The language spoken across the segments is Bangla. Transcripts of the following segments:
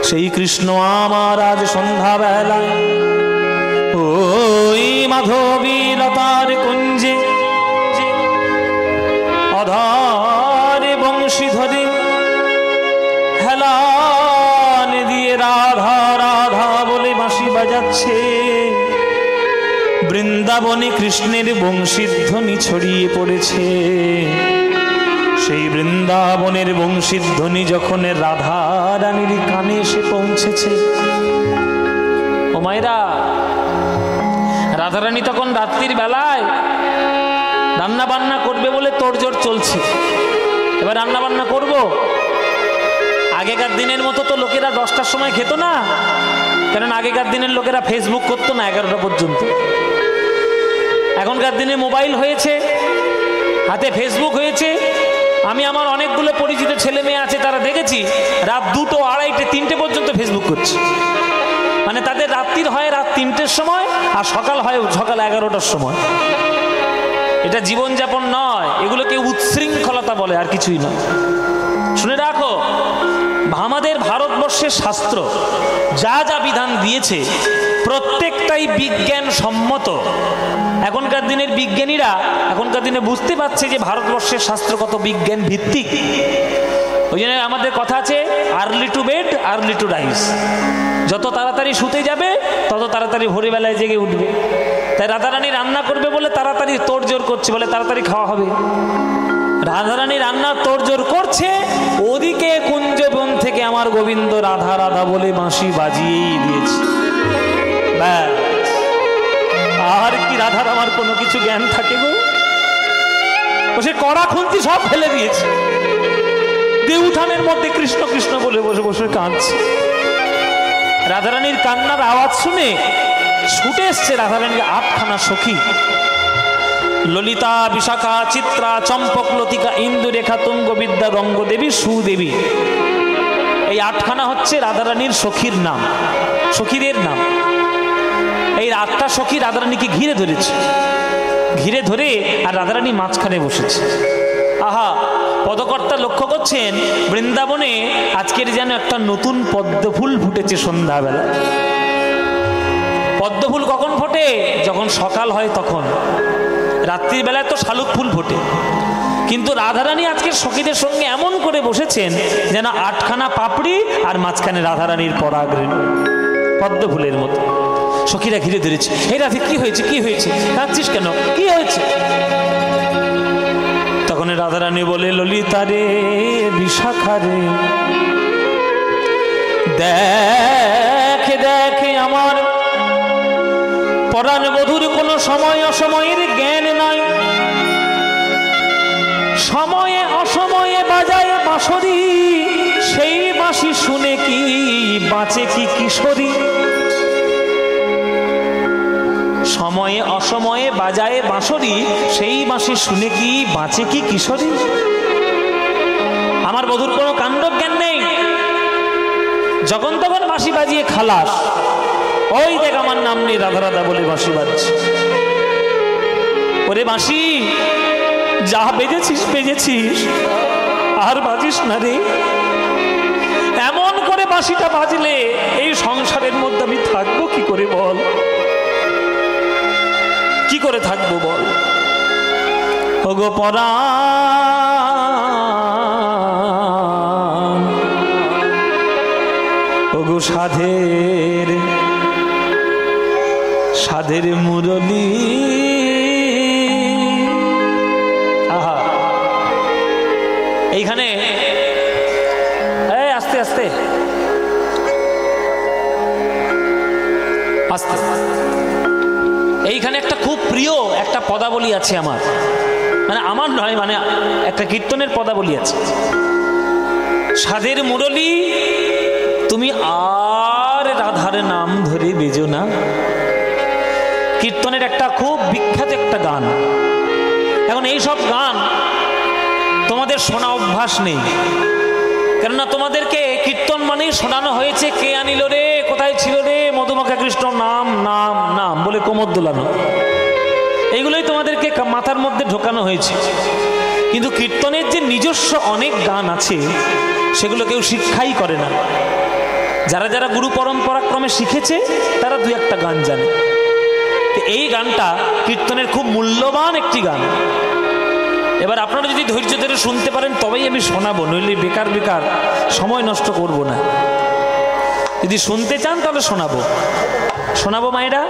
সেই কৃষ্ণ আমার আজ সন্ধ্যাবেলায় ওই মাধবী লতার কুঞ্জে অধরে বংশী ধরে হেলান দিয়ে রাধা রাধা বলে বাঁশি বাজাচ্ছে। বৃন্দাবনে কৃষ্ণের বংশীধ্বনি ছড়িয়ে পড়েছে। সেই বৃন্দাবনের বংশীধ্বনি যখন রাধা রানীর কানে এসে পৌঁছেছে, ও মায়েরা, রাধারানী তখন রাত্রির বেলায় রান্না বান্না করবে বলে তোড়জোড় চলছে। এবার রান্না বান্না করব। আগেকার দিনের মতো তো লোকেরা 10টার সময় খেত না, কারণ আগেকার দিনের লোকেরা ফেসবুক করতো না 11টা পর্যন্ত। এখনকার দিনে মোবাইল হয়েছে, হাতে ফেসবুক হয়েছে। আমি আমার অনেকগুলো পরিচিত ছেলে মেয়ে আছে, তারা দেখেছি রাত 2টো, 2:30, 3টে পর্যন্ত ফেসবুক করছে। মানে তাদের রাত্রির হয় রাত 3টের সময়, আর সকাল হয় সকাল 11টার সময়। এটা জীবনযাপন নয়, এগুলোকে উচ্ছৃঙ্খলতা বলে, আর কিছুই নয়। শুনে রাখো, আমাদের ভারতবর্ষের শাস্ত্র যা যা বিধান দিয়েছে প্রত্যেকটাই বিজ্ঞান সম্মত। এখনকার দিনের বিজ্ঞানীরা এখনকার দিনে বুঝতে পারছে যে ভারতবর্ষের শাস্ত্র কত বিজ্ঞান ভিত্তিক। ওই জন্য আমাদের কথা আছে, early to bed early to rise. যত তাড়াতাড়ি শুতে যাবে তত তাড়াতাড়ি ভোরবেলায় জেগে উঠবে। তাই রাধারানী রান্না করবে বলে তাড়াতাড়ি তোড়জোড় করছে, বলে তাড়াতাড়ি খাওয়া হবে। রাধারানী রান্না তোড়জোড় করছে, ওদিকে কুঞ্জবন থেকে আমার গোবিন্দ রাধা রাধা বলে বাঁশি বাজিয়েই দিয়েছে। আর কি রাধার আমার কোনো কিছু জ্ঞান থাকে গো? সে কড়া খুন্তি সব ফেলে দিয়েছে, দেউঠানের মধ্যে কৃষ্ণ কৃষ্ণ বলে বসে বসে কাঁদছে। রাধারানীর কান্নার আওয়াজ শুনে ছুটে এসছে রাধারানীর 8খানা সখী, ললিতা, বিশাখা, চিত্রা, চম্পক, লতিকা, ইন্দুরেখা, তুঙ্গবিদ্যা, রঙ্গদেবী, সুদেবী। এই 8খানা হচ্ছে রাধারানীর সখীর নাম, সখীদের নাম। এই 8টা সখী রাধারানীকে ঘিরে ধরেছে, ঘিরে ধরে আর রাধারানী মাঝখানে বসেছে। আহা, পদকর্তা লক্ষ্য করছেন বৃন্দাবনে আজকের যেন একটা নতুন পদ্মফুল ফুটেছে সন্ধ্যাবেলা। পদ্মফুল কখন ফোটে? যখন সকাল হয় তখন। রাত্রির বেলায় তো শালুক ফুল ফোটে। কিন্তু রাধারানী আজকের সখীদের সঙ্গে এমন করে বসেছেন যেন 8খানা পাপড়ি আর মাঝখানে রাধারানীর পরাগরেণু, পদ্মফুলের মতো। সখীরা ঘিরে ধরেছে। হে রাধে, কি হয়েছে, কি হয়েছে, কাঁদছিস কেন, কি হয়েছে? তখন রাধারানী বলে, ললিতা রে, বিশাখা রে, দেখে দেখে আমার পরাণ বধূর কোনো সময় অসময়ের জ্ঞান নাই। সময়ে অসময়ে বাজায় বাঁশরি, সেই বাঁশি শুনে কি বাঁচে কি কিশোরী? সময়ে অসময়ে বাজায় বাঁশরি, সেই বাঁশি শুনে কি বাঁচে কি কিশোরী? আমার বধূর কোনো কাণ্ড জ্ঞান নেই, যখন তখন বাঁশি বাজিয়ে খালাস। ওই দেখ আমার নাম নেই, রাধা রাধা বলে বাঁশি বাজছে। ওরে বাঁশি, যা বেজেছিস বেজেছিস, আর বাজিস না রে। এমন করে বাঁশিটা বাজলে এই সংসারের মধ্যে আমি থাকবো কি করে বল? কি করে থাকবো বল? ওগো পরাণ, ওগো সাধের সাধের মুরলী। আহা, এইখানে আস্তে আস্তে আস্তে এইখানে একটা খুব প্রিয় একটা পদাবলী আছে আমার, মানে আমার নয়, মানে একটা কীর্তনের পদাবলী আছে। সাধের মুরলী তুমি আর রাধার নাম ধরে বেজো না। কীর্তনের একটা খুব বিখ্যাত একটা গান। এখন এই সব গান তোমাদের শোনা অভ্যাস নেই, কেননা তোমাদেরকে কীর্তন মানেই শোনানো হয়েছে কে আনিল রে, কোথায় ছিল রে, মধুমাখা কৃষ্ণ নাম নাম নাম বলে কোমর দোলানো। এইগুলোই তোমাদেরকে মাথার মধ্যে ঢোকানো হয়েছে। কিন্তু কীর্তনের যে নিজস্ব অনেক গান আছে সেগুলো কেউ শিক্ষাই করে না। যারা যারা গুরু পরম্পরাক্রমে শিখেছে তারা দু একটা গান জানে। এই গানটা কীর্তনের খুব মূল্যবান একটি গান। এবার আপনারা যদি ধৈর্য ধরে শুনতে পারেন তবেই আমি শোনাবো, নইলে বেকার বেকার সময় নষ্ট করব না। যদি শুনতে চান তাহলে শোনাবো মায়েরা।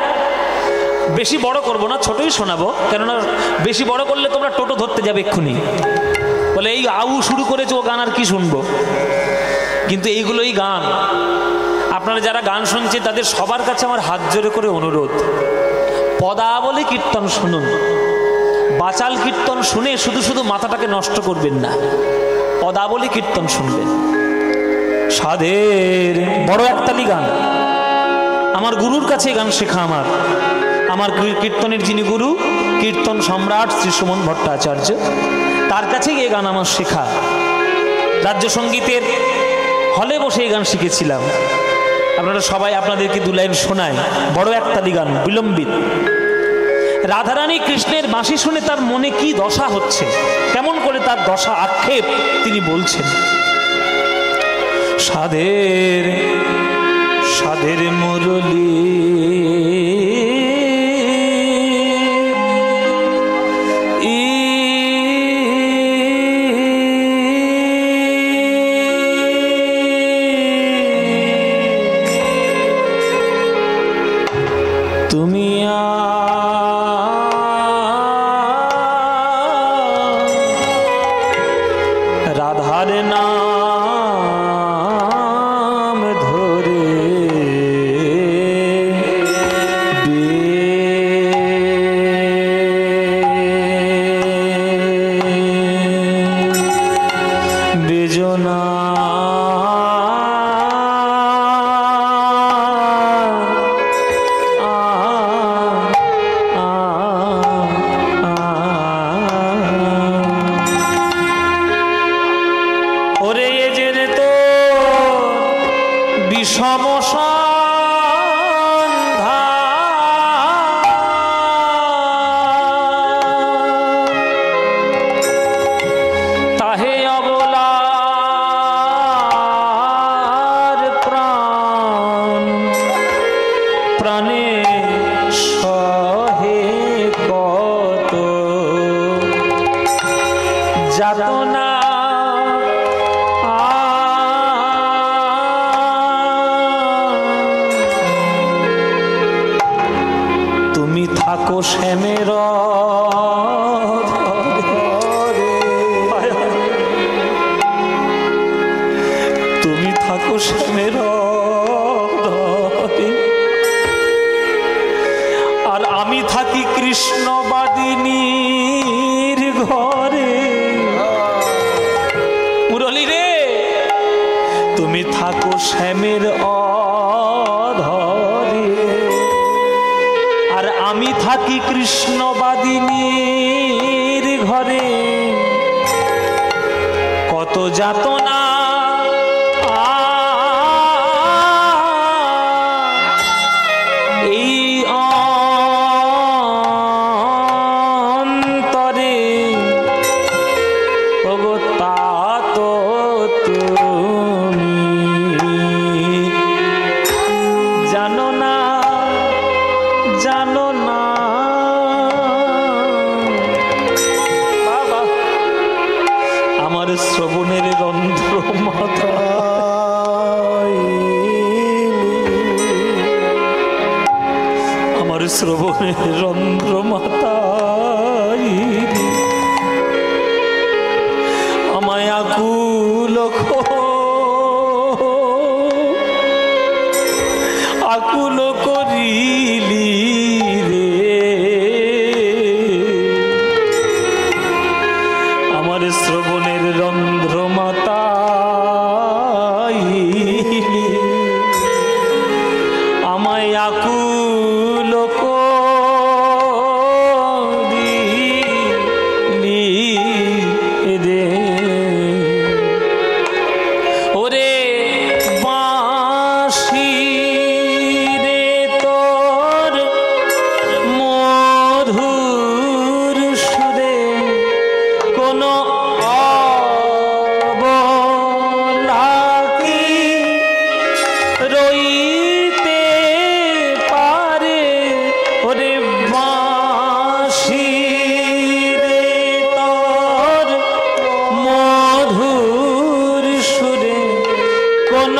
বেশি বড় করব না, ছোটই শোনাবো, কেননা বেশি বড় করলে তোমরা টোটো ধরতে যাবে এক্ষুনি, বলে এই আউ শুরু করেছে ও গান আর কি শুনবো। কিন্তু এইগুলোই গান। আপনারা যারা গান শুনছে তাদের সবার কাছে আমার হাত জোরে করে অনুরোধ, পদাবলী কীর্তন শুনুন। বাচাল কীর্তন শুনে শুধু শুধু মাথাটাকে নষ্ট করবেন না, পদাবলী কীর্তন শুনবেন। সাধের বড় একতালি গান। আমার গুরুর কাছে গান শেখা। আমার কীর্তনের যিনি গুরু, কীর্তন সম্রাট শ্রী সুমন ভট্টাচার্য, তার কাছেই এই গান আমার শেখা। রাজ্য সঙ্গীতের হলে বসে এই গান শিখেছিলাম। আপনারা সবাই আপনাদেরকে দু লাইন শোনায়। বড় একতালি গান, বিলম্বিত। রাধারানী কৃষ্ণের বাঁশি শুনে তার মনে কি দশা হচ্ছে, কেমন করে তার দশা আক্ষেপ তিনি বলছেন। সাধের সাধের মুরলী তুমি রাধার নাম ধরে বেজনা থাকো শ্যামের তুমি থাকো শ্যামের আর আমি থাকি কৃষ্ণবাদিনীর ঘরে। মুরলী রে, তুমি থাকো শ্যামের অধরে আর আমি থাকি কৃষ্ণবাদিনীর ঘরে। কত যাতনা এই অন্তরে, ওগো তা তো তুমি জানো না, জানো না। বাবা আমার শ্রবণের রন্ধ্র মাথায়, আমার শ্রবণের রন্ধ্র মাথায় আমায় আকুল আকুল করিলি রে। আমার শ্রবণের রন্ধ্র মাতাই আমায় আকুল করিলি রে। ওরে বাঁশি রে তোর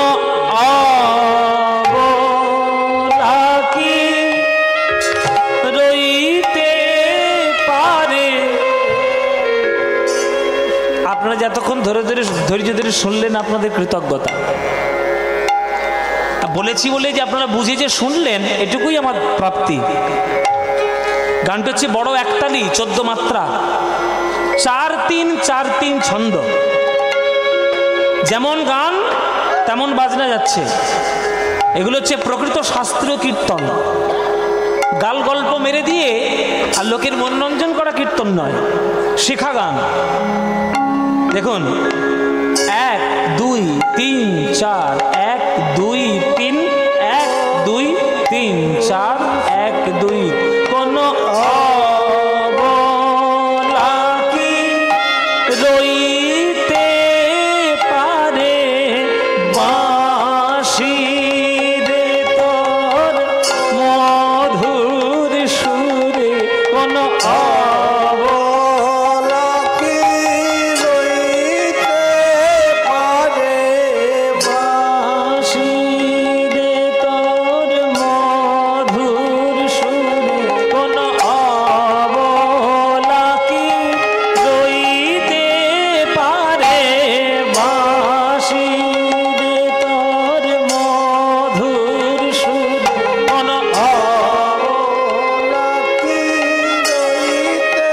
কোনো অবলা কি রইতে পারে। আপনারা যতক্ষণ ধরে ধরে ধৈর্য ধরে শুনলেন আপনাদের কৃতজ্ঞতা। বলেছি বলে যে আপনারা বুঝে যে শুনলেন এটুকুই আমার প্রাপ্তি। গানটা হচ্ছে বড় একতালি, 14 মাত্রা, 4-3-4-3 ছন্দ। যেমন গান তেমন বাজনা যাচ্ছে। এগুলো হচ্ছে প্রকৃত শাস্ত্রীয় কীর্তন। গাল গল্প মেরে দিয়ে আর লোকের মনোরঞ্জন করা কীর্তন নয়, শেখা গান। দেখুন 1 2 3 4 1 2 3 1 2 3 4 1 2। কোন অবলা কি রইতে পারে বাঁশি রে তোর মধুর সুরে। কোন অবলা কি রইতে পারে বাঁশি রে তোর মধুর সুরে। কোন অবলা কি রইতে পারে বাঁশি রে তোর মধুর সুরে। কোন অবলা কি রইতে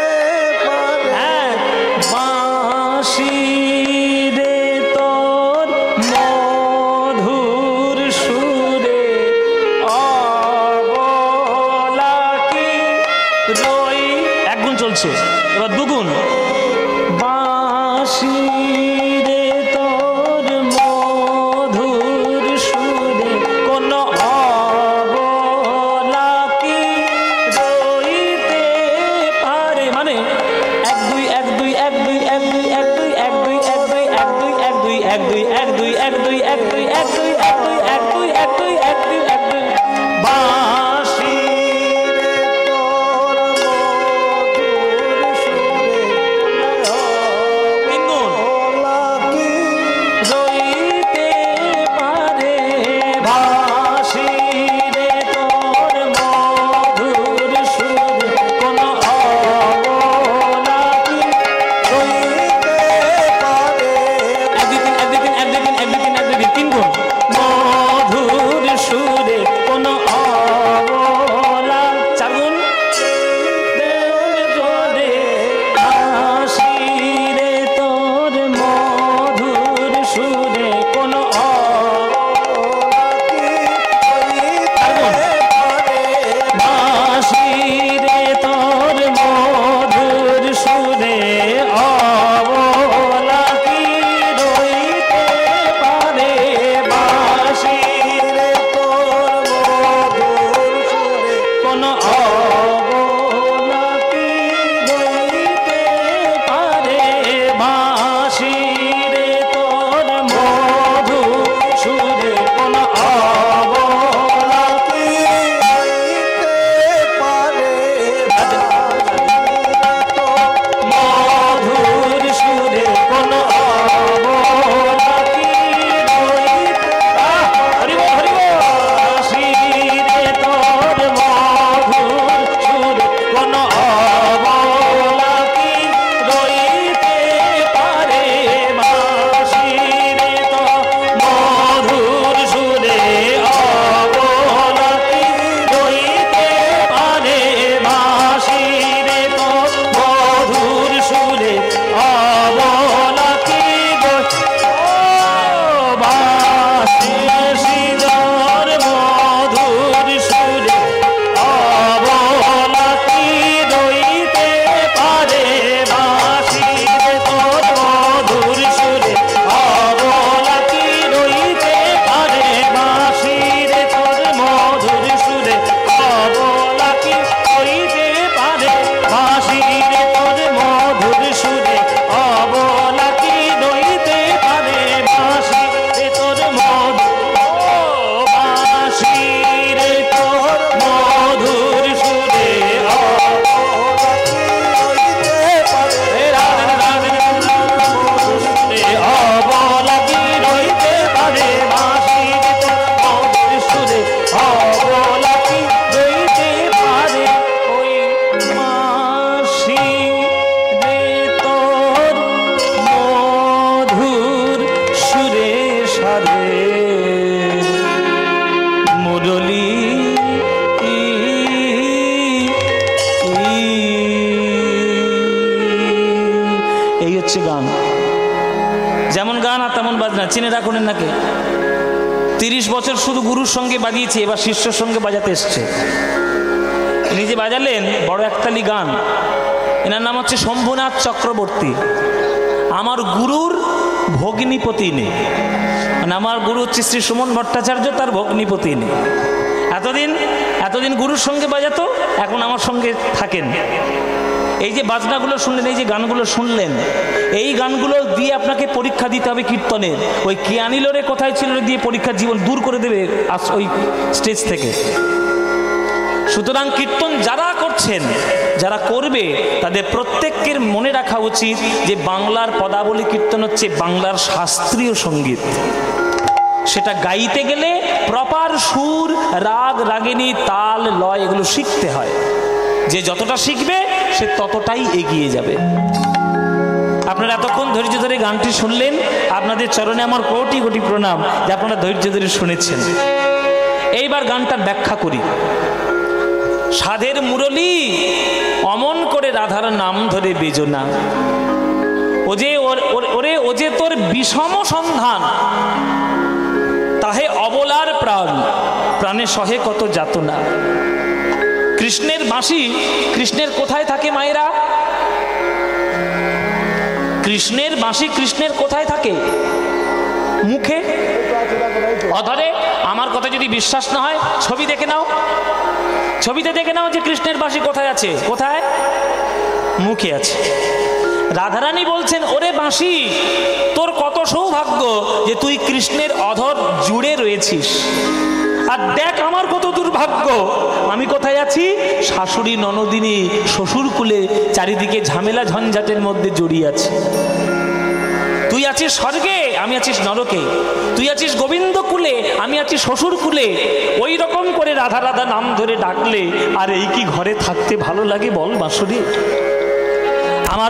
পারে বাঁশি রে তোর মধুর সুরে। অবলা কি রই, 1 গুণ চলছে, এবার 2 গুণ। বাঁশি রে তোর মধুর সুরে। কোন অবলা কি রইতে পারে, মানে 1 2 1 2 1 2 1 2 1 2 1 2 1 2 1 2 1 2 1 2 1 2 1 2 1 2 1 2 1 2 1 2 1 2 1 2 1 2। বাঁশি রে তোর মধুর সুরে। হচ্ছে গান। যেমন গান আর তেমন বাজনা, চিনে রাখুন নাকি। 30 বছর শুধু গুরুর সঙ্গে বাজিয়েছে, এবার শিষ্যর সঙ্গে বাজাতে এসছে। নিজে বাজালেন বড় একতালি গান। এনার নাম হচ্ছে শম্ভুনাথ চক্রবর্তী। আমার গুরুর ভগ্নিপতি নেই, মানে আমার গুরু হচ্ছে শ্রী সুমন ভট্টাচার্য, তার ভগ্নিপতি নেই। এতদিন গুরুর সঙ্গে বাজাতো, এখন আমার সঙ্গে থাকেন। এই যে বাজনাগুলো শুনলেন, এই যে গানগুলো শুনলেন, এই গানগুলো দিয়ে আপনাকে পরীক্ষা দিতে হবে কীর্তনের। ওই কে আনিল রে কোথায় ছিল রে দিয়ে পরীক্ষার জীবন দূর করে দেবে ওই স্টেজ থেকে। সুতরাং কীর্তন যারা করছেন, যারা করবে, তাদের প্রত্যেকের মনে রাখা উচিত যে বাংলার পদাবলী কীর্তন হচ্ছে বাংলার শাস্ত্রীয় সঙ্গীত। সেটা গাইতে গেলে প্রপার সুর, রাগ, রাগিনী, তাল, লয় এগুলো শিখতে হয়। যে যতটা শিখবে সে ততটাই এগিয়ে যাবে। আপনারা এতক্ষণ ধৈর্য ধরে গানটি শুনলেন, আপনাদের চরণে আমার কোটি কোটি প্রণাম যে আপনারা ধৈর্য ধরে শুনেছেন। এইবার গানটার ব্যাখ্যা করি। সাধের মুরলী অমন করে রাধার নাম ধরে বেজনা, ও যে তোর বিষম সন্ধান, তাহে অবলার প্রাণ, প্রাণে সহে কত যাতনা। কৃষ্ণের বাঁশি, কৃষ্ণের কোথায় থাকে মায়েরা? কৃষ্ণের বাঁশি কৃষ্ণের কোথায় থাকে? মুখে, অধরে। আমার কথা যদি বিশ্বাস না হয় ছবি দেখে নাও, ছবিতে দেখে নাও যে কৃষ্ণের বাঁশি কোথায় আছে। কোথায়? মুখে আছে। রাধারানী বলছেন, ওরে বাঁশি, তোর কত সৌভাগ্য যে তুই কৃষ্ণের অধর জুড়ে রয়েছিস। আর দেখ আমার কত দুর্ভাগ্য, আমি কোথায় আছি? শাশুড়ি, ননদিনী, শ্বশুর কুলে, চারিদিকে ঝামেলা ঝঞ্ঝাটের মধ্যে জড়িয়ে আছি। তুই আছিস স্বর্গে, আমি আছিস নরকে। তুই আছিস গোবিন্দ কুলে, আমি আছি শ্বশুর কুলে। ওই রকম করে রাধা রাধা নাম ধরে ডাকলে আর এই কি ঘরে থাকতে ভালো লাগে বল বাঁশুরি? আমার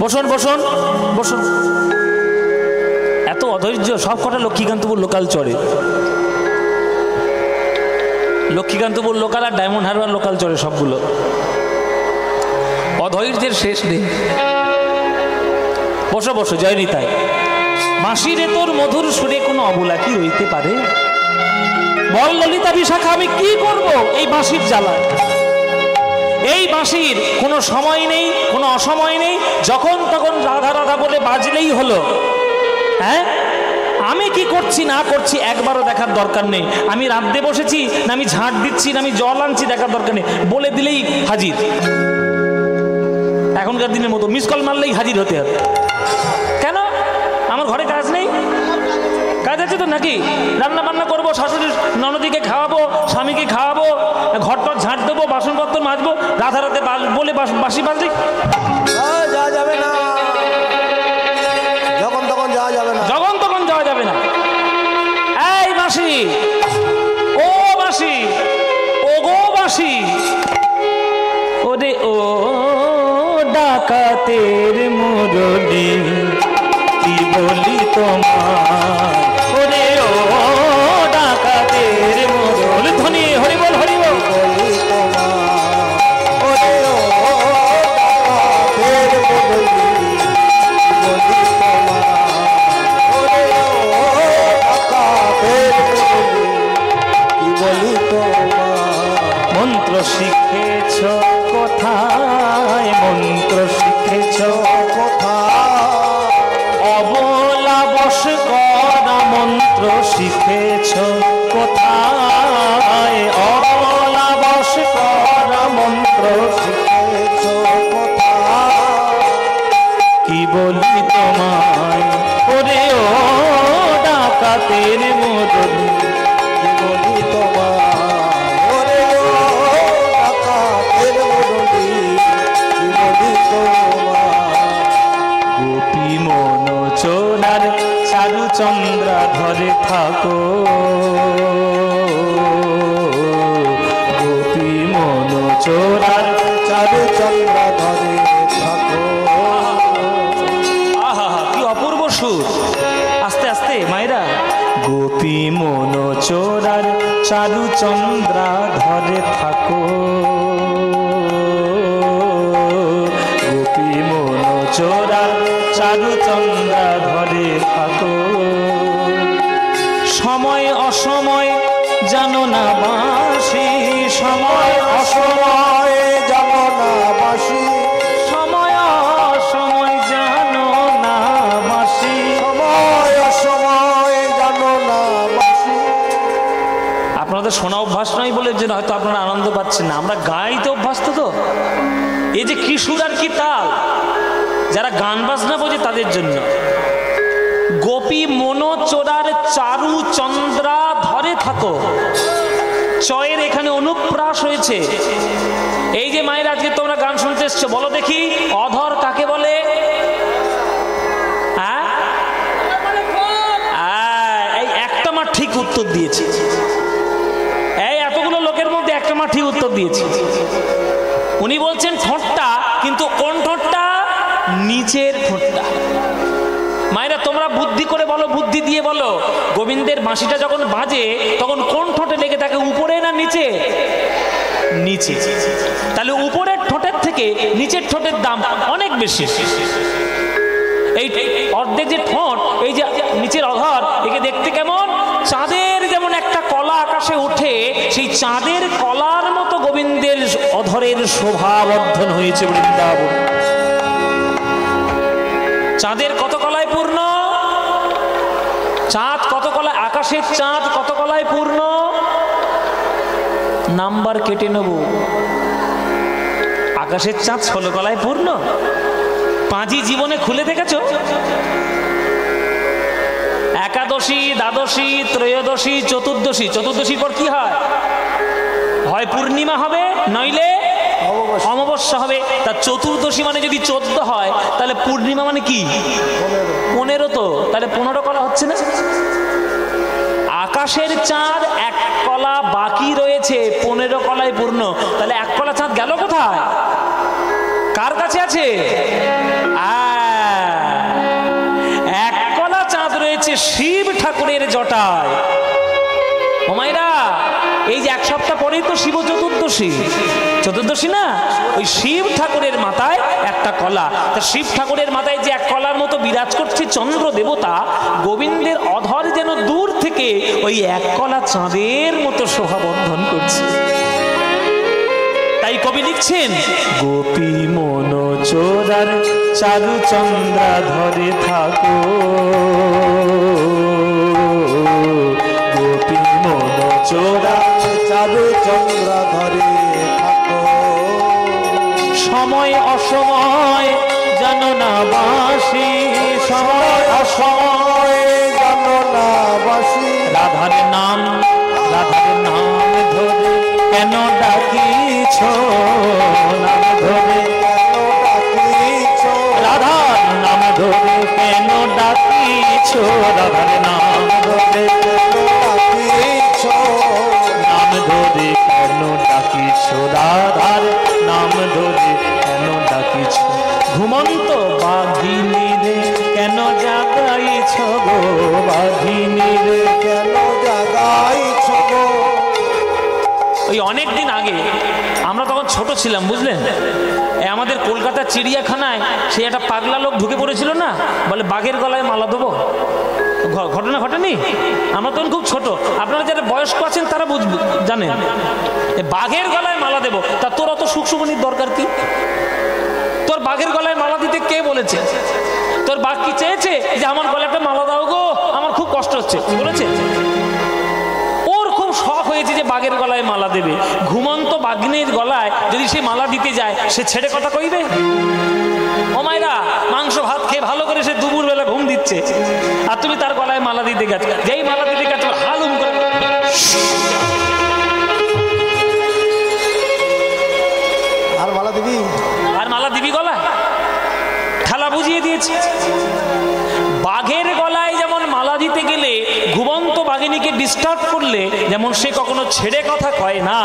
বসুন বসুন বসুন। এত অধৈর্য, সব কটা লক্ষ্মীকান্তপুর লোকাল চড়ে। লক্ষ্মীকান্তপুর লোকাল আর ডায়মন্ড হারবার লোকাল চড়ে সবগুলো। অধৈর্যের শেষ নেই। বসো বসো, জয় নিতাই। বাঁশিরে তোর মধুর সুরে কোনো অবলা কি রইতে পারে? বল ললিতা বিশাখা, আমি কি করব এই বাঁশির জ্বালা? এই বাঁশির কোনো সময় নেই, কোনো অসময় নেই, যখন তখন রাধা রাধা বলে বাজলেই হলো। হ্যাঁ, আমি কি করছি না করছি একবারও দেখার দরকার নেই। আমি রাঁধতে বসেছি না আমি ঝাঁট দিচ্ছি না আমি জল আনছি দেখার দরকার নেই, বলে দিলেই হাজির। এখনকার দিনের মতো মিস কল মারলেই হাজির হতে হবে। কেন? আমার ঘরে কাজ নেই? কাজ আছে তো নাকি? রান্না বান্না করবো, শাশুড়ির ননদিকে খাওয়াবো, স্বামীকে খাওয়াবো, ঘরটর ঝাঁট দেবো, বাসনপত্র মাজবো, রাধা রাতে বলে বাঁশি বাজলি যাওয়া যাবে না। ডাকাতের মুরলি কি বলি তোমার, ওরে ও ডাকাতের মুরলি। ধ্বনি হরি বল হরি বল। বলি তোমার ওরে ও ডাকাতের মুরলি বলি তোমার ওরে ও ডাকাতের মুরলি কি বলি তোমার। মন্ত্র শিখেছ কোথায়, মন্ত্র শিখেছ কোথায় অবলা বশ করা মন্ত্র শিখেছ কোথায়, অবলা বশ করা মন্ত্র শিখেছ কোথায় কি বলি তোমায়, ওরে ও ডাকাতের মুরলি কি বলি তোমার ওরে ও ডাকাতের মুরলি কি বলি তোমার। গোপী মন চোরার চারু চন্দ্রা ধরে থাকো, গোপী মন চোরার চারু চন্দ্র ধরে থাকো। আহা কি অপূর্ব সুর, আস্তে আস্তে মায়েরা। গোপী মন চোরার চারু চন্দ্রা ধরে থাকো, গোপী মন চোরার চারু চন্দ্রা ধরে থাকো। সময় অসময় জানো না বাঁশি, সময় অসময় জানো না বাসি সময় অসময় জানো না বাঁশি। সময় অসময় জানো না বাসি। আপনাদের শোনা অভ্যাস নয় বলে যে হয়তো আপনারা আনন্দ পাচ্ছেন না, আমরা গাইতে অভ্যস্ত তো। এই যে কি সুর আর কি তাল, যারা গান বাজনা বোঝে তাদের জন্য। গোপী মনো চোরার চারু চন্দ্রা ধরে থাকো, চয়ের এখানে অনুপ্রাস হয়েছে। এই যে মায়ের আজকে তোমরা গান শুনতে এসছো, বলো দেখি অধর কাকে বলে? হ্যাঁ, এই একটা মার ঠিক উত্তর দিয়েছে, এই এতগুলো লোকের মধ্যে একটা মার ঠিক উত্তর দিয়েছে। উনি বলছেন ঠোঁটটা, কিন্তু কোন ঠোঁটটা? নিচের ঠোঁটটা। মায়েরা তোমরা বুদ্ধি করে বলো, বুদ্ধি দিয়ে বলো, গোবিন্দের বাঁশিটা যখন বাজে তখন কোন ঠোঁটে লেগে থাকে, উপরে না নিচে? নিচে। তাহলে উপরের ঠোঁটের থেকে নিচের ঠোঁটের দাম অনেক বেশি। এই অর্ধেক যে ঠোঁট, এই যে নিচের অধর, একে দেখতে কেমন? চাঁদের যেমন একটা কলা আকাশে ওঠে, সেই চাঁদের কলার মতো গোবিন্দের অধরের শোভা বর্ধন হয়েছে বৃন্দাবন। চাঁদের কত কলায় পূর্ণ? চাঁদ কত কলায়? আকাশের চাঁদ কত কলায় পূর্ণ? নাম্বার কেটে নেব। আকাশের চাঁদ 16 কলায় পূর্ণ। পাঁজি জীবনে খুলে দেখেছ? একাদশী, দ্বাদশী, ত্রয়োদশী, চতুর্দশী। চতুর্দশীর পর কি হয়? হয় পূর্ণিমা হবে, নইলে অমাবস্যা হবে। তা চতুর্দশী মানে যদি 14 হয়, তাহলে পূর্ণিমা মানে কি? 15। তো তাহলে 15 কলা হচ্ছে না? আকাশের চাঁদ 1 কলা বাকি রয়েছে, 15 কলায় পূর্ণ। তাহলে 1 কলা চাঁদ গেল কোথায়? কার কাছে আছে? 1 কলা চাঁদ রয়েছে শিব ঠাকুরের জটায়। ও মায়েরা, এই যে 1 সপ্তাহ পরেই তো শিব চতুর্দশী। চতুর্দশী না, ওই শিব ঠাকুরের মাথায় 1টা কলা। তা শিব ঠাকুরের মাথায় যে 1 কলার মতো বিরাজ করছে চন্দ্র দেবতা, গোবিন্দের অধর যেন দূর থেকে ওই 1 কলা চাঁদের মতো শোভাবর্ধন করছে। তাই কবি লিখছেন, গোপী মন চোরার চারু চন্দ্রা ধরে থাকো, গোপী মন চোরা চারু চন্দ্রা ধরে থাকো। সময় অসময় জানো না বাঁশি, সময় অসময় জানো না বাসি। রাধার নাম ধরে কেন ডাকিছ, নাম ধরে রাধার নাম ধরে কেন ডাকিছ, রাধার নাম ধরে নাম ধরে কেন ডাকিছ, রাধার নাম ধরে কেন ডাকিছ। ঘুমন্ত ওই অনেক দিন আগে আমরা তখন ছোট ছিলাম, বুঝলেন, আমাদের কলকাতার চিড়িয়াখানায় সেই একটা পাগলা লোক ঢুকে পড়েছিল না, বলে বাঘের গলায় মালা দেবো। ঘটনা ঘটেনি? আমরা তখন খুব ছোট, আপনারা যারা বয়স্ক আছেন তারা জানেন, বাঘের গলায় মালা দেবো। তা তোর অত সুখসুমনির দরকার কি? তোর বাঘের গলায় মালা দিতে কে বলেছে? তোর বাঘ কি চেয়েছে যে আমার গলায় একটা মালা দাও গো, আমার খুব কষ্ট হচ্ছে, বলেছে? ওর খুব শখ হয়েছে যে বাঘের গলায় মালা দেবে। ঘুমন্ত বাঘিনীর গলায় যদি সে মালা দিতে যায়, সে ছেড়ে কথা কইবে? ও মায়েরা, মাংস ভাত খেয়ে ভালো করে সে দুপুর বেলা ঘুম দিচ্ছে, আর তুমি তার গলায় মালা দিতে গেছো। যেই মালা দিতে গেছো হালুম করে আর মালা দিবি, আর মালা দিবি গলায়? খেলা বুঝিয়ে দিয়েছে। বাঘের গলায় যেমন মালা দিতে গেলে ঘুমন্ত বাঘিনীকে ডিস্টার্ব করলে যেমন সে কখনো ছেড়ে কথা কয় না,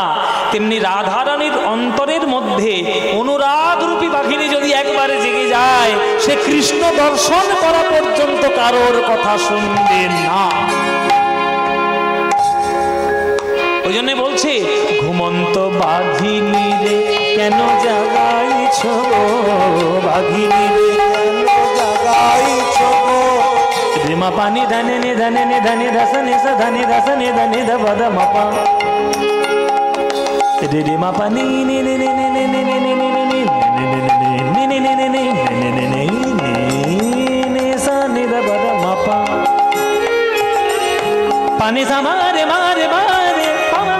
তেমনি রাধারানীর অন্তরের মধ্যে অনুরাগ রূপী বাঘিনী যদি একবারে জেগে যায়, সে কৃষ্ণ দর্শন করা পর্যন্ত কারোর কথা শুনবে না। ওই জন্য বলছে, ঘুমন্ত বাঘিনী রে কেন জাগাইছ, বাঘিনী রে কেন জাগাইছ গো? রিমা পানি ধানে নে ধানে নে ধানে ধাসনে সা ধানে ধাসনে ধানে ধা বদ মাপা রে রিমা পানি নে নে নে নে নে নে নে নে নে নে নে নে নে নে নে নে নে সা নে ধা বদ মাপা পানি সা মারে মারে মারে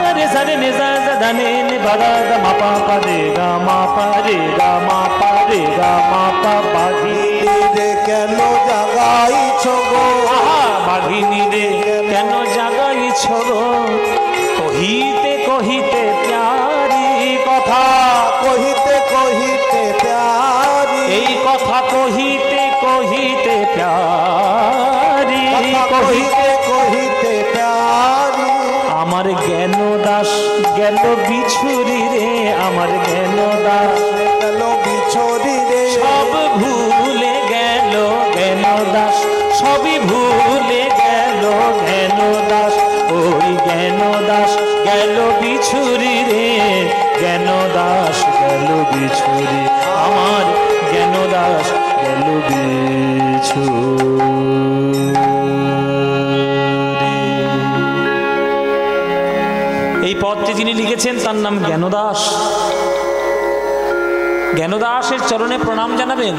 পারে সারে নে সা ধানে নে বদ মাপা পা রে গা মাপা রে গা মাপা রে গা মাপা বাঘিনী রে কেন জাগাইছ গো? বাঘিনী রে কেন জাগাইছ গো? কহিতে কহিতে প্যারি কথা, কহিতে কহিতে প্যারি, এই কথা কহিতে কহিতে প্যারি, কহিতে কহিতে প্যারি। আমার জ্ঞান দাস গেল বিছুরি রে, আমার জ্ঞান দাস গেল বিছরি রে, সব ভুলে গেল জ্ঞান দাস, সবই ভুলে গেল জ্ঞান দাস। ওই জ্ঞান দাস গেল বিছুরি রে, জ্ঞান দাস গেল বিছুরি, আমার জ্ঞান দাস গেল বিছুরি। এই পদটি যিনি লিখেছেন তার নাম জ্ঞানদাস। জ্ঞানদাসের চরণে প্রণাম জানাবেন।